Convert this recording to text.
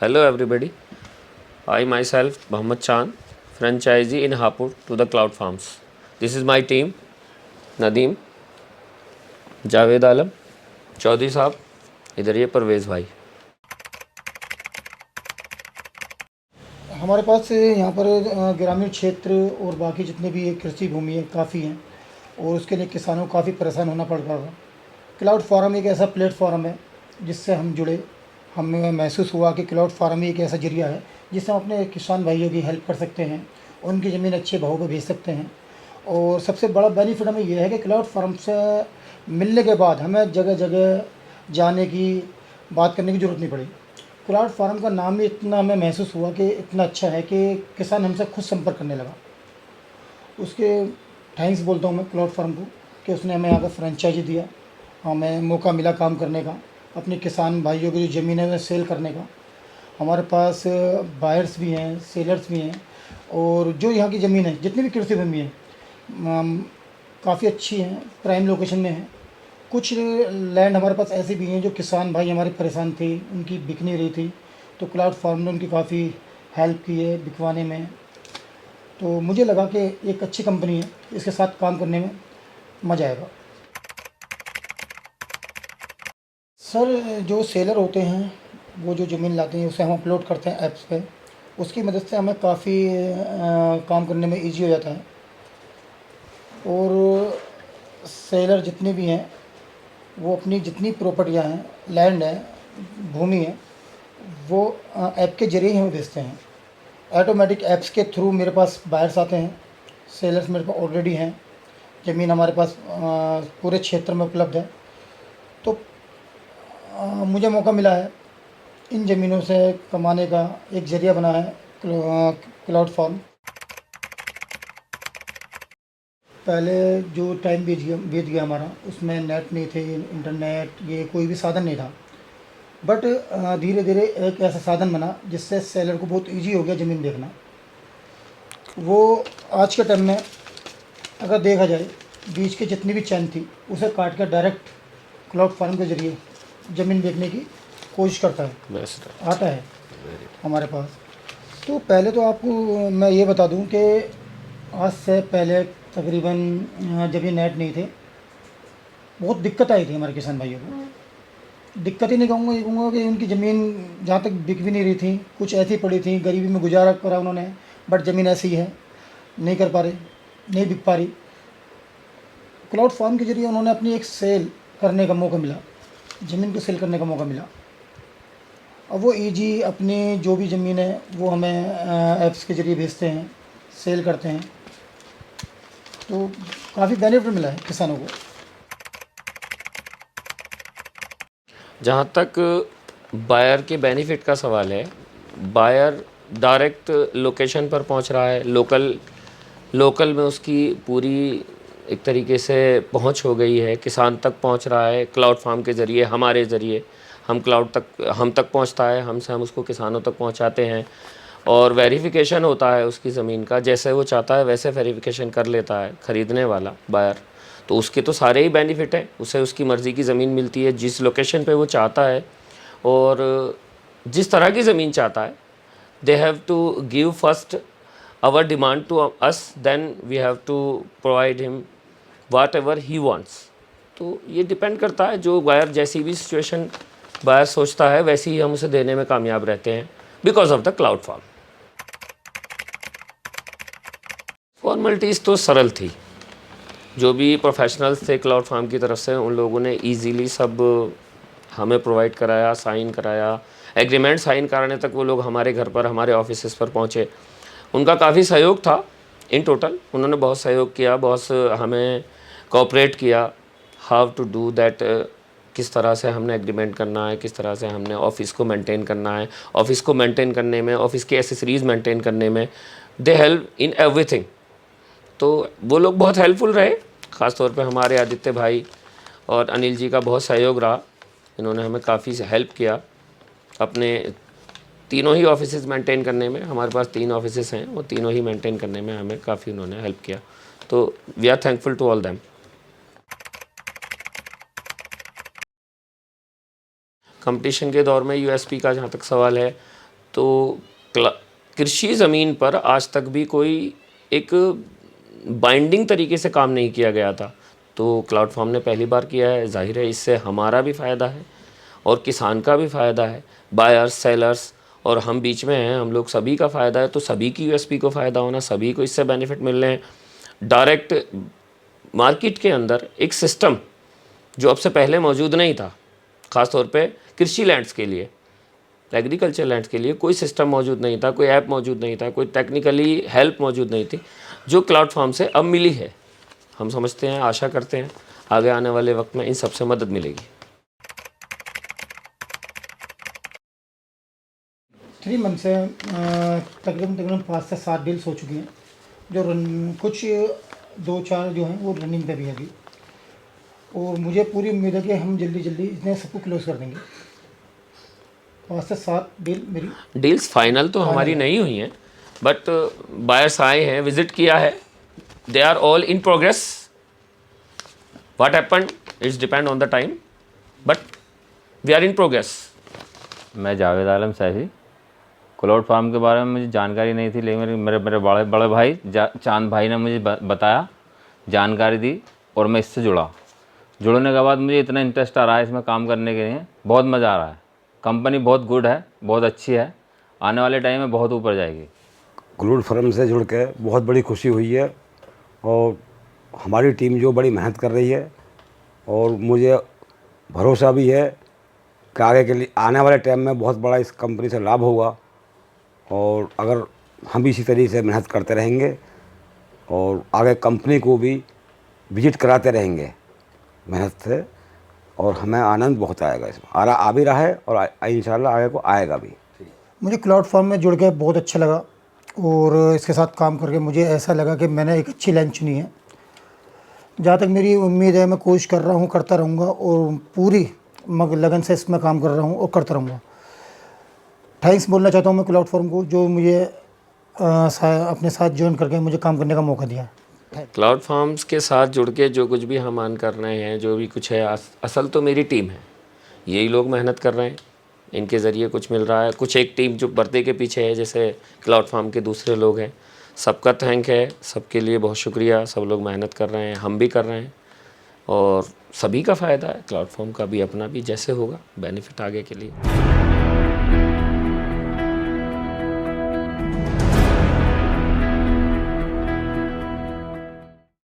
Hello everybody. I myself Mohammad Chan, franchisee in Hapur to the Cloud Farms. This is my team: Nadeem, Javed Alam, Chaudhary साहब, इधर ये परवेज़ भाई। हमारे पास यहाँ पर ग्रामीण क्षेत्र और बाकी जितने भी कृषि भूमि है काफ़ी हैं और उसके लिए किसानों को काफ़ी परेशान होना पड़ रहा है। क्लाउड फार्म एक ऐसा प्लेटफॉर्म है जिससे हम जुड़े। हमें महसूस हुआ कि क्लाउड फार्म एक ऐसा जरिया है जिससे हम अपने किसान भाइयों की हेल्प कर सकते हैं, उनकी ज़मीन अच्छे भाव पर बेच सकते हैं। और सबसे बड़ा बेनिफिट हमें यह है कि क्लाउड फार्म से मिलने के बाद हमें जगह जगह जाने की बात करने की ज़रूरत नहीं पड़ी। क्लाउड फार्म का नाम ही इतना हमें महसूस हुआ कि इतना अच्छा है कि किसान हमसे खुद संपर्क करने लगा। उसके थैंक्स बोलता हूँ मैं क्लाउड फार्म को कि उसने हमें यहाँ का फ्रेंचाइजी दिया, हमें मौका मिला काम करने का, अपने किसान भाइयों की जो ज़मीन है उन्हें सेल करने का। हमारे पास बायर्स भी हैं, सेलर्स भी हैं और जो यहाँ की ज़मीन है जितनी भी कृषि भूमि है काफ़ी अच्छी हैं, प्राइम लोकेशन में है। कुछ लैंड हमारे पास ऐसी भी हैं जो किसान भाई हमारे परेशान थे, उनकी बिक नहीं रही थी, तो क्लाउड फार्म ने उनकी काफ़ी हेल्प की है बिकवाने में। तो मुझे लगा कि एक अच्छी कंपनी है, इसके साथ काम करने में मज़ा आएगा। सर, जो सेलर होते हैं वो जो ज़मीन लाते हैं उसे हम अपलोड करते हैं ऐप्स पे, उसकी मदद से हमें काफ़ी काम करने में इजी हो जाता है। और सेलर जितने भी हैं वो अपनी जितनी प्रॉपर्टियाँ हैं, लैंड है, भूमि है, वो ऐप के ज़रिए ही हमें भेजते हैं। ऑटोमेटिक ऐप्स के थ्रू मेरे पास बायर्स आते हैं, सेलर्स मेरे पास ऑलरेडी हैं, ज़मीन हमारे पास पूरे क्षेत्र में उपलब्ध है। तो मुझे मौका मिला है इन ज़मीनों से कमाने का, एक ज़रिया बना है क्लाउड फार्म। पहले जो टाइम बीत गया हमारा, उसमें नेट नहीं थे, इंटरनेट ये कोई भी साधन नहीं था। बट धीरे धीरे एक ऐसा साधन बना जिससे सेलर को बहुत इजी हो गया ज़मीन देखना। वो आज के टाइम में अगर देखा जाए, बीच की जितनी भी चैन थी उसे काट कर डायरेक्ट क्लाउड फार्म के ज़रिए ज़मीन देखने की कोशिश करता है, बेस्ट है। आता है हमारे पास। तो पहले तो आपको मैं ये बता दूं कि आज से पहले तकरीबन जब ये नेट नहीं थे, बहुत दिक्कत आई थी हमारे किसान भाइयों को। दिक्कत ही नहीं कहूँगा, ये कहूँगा कि उनकी ज़मीन जहाँ तक बिक भी नहीं रही थी, कुछ ऐसी पड़ी थी, गरीबी में गुजारा करा उन्होंने, बट ज़मीन ऐसी है, नहीं कर पा रहे, नहीं बिक पा रही। क्लाउड फार्म के ज़रिए उन्होंने अपनी एक सेल करने का मौका मिला, ज़मीन को सेल करने का मौका मिला। अब वो ईजी अपनी जो भी ज़मीन है वो हमें ऐप्स के ज़रिए भेजते हैं, सेल करते हैं। तो काफ़ी बेनिफिट मिला है किसानों को। जहाँ तक बायर के बेनिफिट का सवाल है, बायर डायरेक्ट लोकेशन पर पहुँच रहा है, लोकल में उसकी पूरी एक तरीके से पहुँच हो गई है, किसान तक पहुँच रहा है क्लाउड फार्म के ज़रिए, हमारे ज़रिए हम तक पहुँचता है, हम उसको किसानों तक पहुँचाते हैं और वेरिफिकेशन होता है उसकी ज़मीन का, जैसे वो चाहता है वैसे वेरिफिकेशन कर लेता है ख़रीदने वाला बायर। तो उसके तो सारे ही बेनिफिट हैं, उसे उसकी मर्ज़ी की ज़मीन मिलती है जिस लोकेशन पे वो चाहता है और जिस तरह की ज़मीन चाहता है। They have to give first our demand to us, then we have to provide him whatever he wants. तो ये डिपेंड करता है, जो बायर जैसी भी सिचुएशन बायर सोचता है वैसे ही हम उसे देने में कामयाब रहते हैं because of the cloud farm. Formalities तो सरल थी, जो भी प्रोफेशनल्स थे क्लाउड फार्म की तरफ से उन लोगों ने इजीली सब हमें प्रोवाइड कराया, साइन कराया। एग्रीमेंट साइन कराने तक वो लोग हमारे घर पर, हमारे ऑफिसेस पर पहुँचे। उनका काफ़ी सहयोग था, इन टोटल उन्होंने बहुत सहयोग किया, बहुत हमें कोऑपरेट किया। हाउ टू डू दैट, किस तरह से हमने एग्रीमेंट करना है, किस तरह से हमने ऑफ़िस को मेंटेन करना है, ऑफ़िस को मेंटेन करने में, ऑफ़िस की एसेसरीज़ मेंटेन करने में, दे हेल्प इन एवरीथिंग। तो वो लोग बहुत हेल्पफुल रहे, ख़ास तौर पे हमारे आदित्य भाई और अनिल जी का बहुत सहयोग रहा। इन्होंने हमें काफ़ी हेल्प किया अपने तीनों ही ऑफिसेज मेंटेन करने में। हमारे पास 3 ऑफिसेज हैं, वो तीनों ही मेंटेन करने में हमें काफ़ी उन्होंने हेल्प किया। तो we are thankful to all them. Competition के दौर में यूएसपी का जहाँ तक सवाल है, तो कृषि ज़मीन पर आज तक भी कोई एक बाइंडिंग तरीके से काम नहीं किया गया था, तो क्लाउड फॉर्म ने पहली बार किया है। जाहिर है इससे हमारा भी फ़ायदा है और किसान का भी फ़ायदा है, बायर्स सेलर्स और हम बीच में हैं, हम लोग सभी का फ़ायदा है। तो सभी की यूएसपी को फ़ायदा होना, सभी को इससे बेनिफिट मिल रहे हैं। डायरेक्ट मार्केट के अंदर एक सिस्टम जो अब से पहले मौजूद नहीं था, ख़ास तौर पे कृषि लैंड्स के लिए, एग्रीकल्चर लैंड्स के लिए कोई सिस्टम मौजूद नहीं था, कोई ऐप मौजूद नहीं था, कोई टेक्निकली हेल्प मौजूद नहीं थी, जो क्लाउड फॉर्म से अब मिली है। हम समझते हैं, आशा करते हैं आगे आने वाले वक्त में इन सबसे मदद मिलेगी। 3 मंथ से तकरीबन 5 से 7 डील्स हो चुकी हैं, जो कुछ 2-4 जो हैं वो रनिंग पे भी है अभी, और मुझे पूरी उम्मीद है कि हम जल्दी इतने सबको क्लोज कर देंगे। 5 से 7 डील मेरी डील्स फाइनल तो हमारी नहीं हुई हैं, बट बायर्स आए हैं, विजिट किया है, they are all in progress. What happened it's depend on the time, but we are in progress. मैं जावेद आलम सैफी। क्लाउड फार्म के बारे में मुझे जानकारी नहीं थी, लेकिन मेरे मेरे बड़े भाई चांद भाई ने मुझे बताया, जानकारी दी और मैं इससे जुड़ने के बाद मुझे इतना इंटरेस्ट आ रहा है इसमें काम करने के लिए, बहुत मज़ा आ रहा है। कंपनी बहुत गुड है, बहुत अच्छी है, आने वाले टाइम में बहुत ऊपर जाएगी। क्लाउड फार्म से जुड़ के बहुत बड़ी खुशी हुई है और हमारी टीम जो बड़ी मेहनत कर रही है, और मुझे भरोसा भी है कि आगे के लिए आने वाले टाइम में बहुत बड़ा इस कंपनी से लाभ होगा। और अगर हम भी इसी तरीके से मेहनत करते रहेंगे और आगे कंपनी को भी विजिट कराते रहेंगे मेहनत से, और हमें आनंद बहुत आएगा इसमें, आ भी रहा है और इंशाल्लाह आगे को आएगा भी। मुझे क्लाउड फॉर्म में जुड़ के बहुत अच्छा लगा, और इसके साथ काम करके मुझे ऐसा लगा कि मैंने एक अच्छी लाइन चुनी है। जहाँ तक मेरी उम्मीद है, मैं कोशिश कर रहा हूँ, करता रहूँगा और पूरी लगन से इसमें काम कर रहा हूँ और करता रहूँगा। थैंक्स बोलना चाहता हूँ मैं क्लाउड फॉर्म को, जो मुझे अपने साथ ज्वाइन करके मुझे काम करने का मौका दिया। क्लाउड फार्म्स के साथ जुड़ के जो कुछ भी हम मान कर रहे हैं, जो भी कुछ है, असल तो मेरी टीम है, यही लोग मेहनत कर रहे हैं, इनके ज़रिए कुछ मिल रहा है। कुछ एक टीम जो पर्दे के पीछे है, जैसे क्लाउड फार्म के दूसरे लोग हैं, सबका थैंक है, सबके लिए बहुत शुक्रिया। सब लोग मेहनत कर रहे हैं, हम भी कर रहे हैं, और सभी का फ़ायदा है। क्लाउड फार्म का भी अपना भी जैसे होगा बेनिफिट आगे के लिए।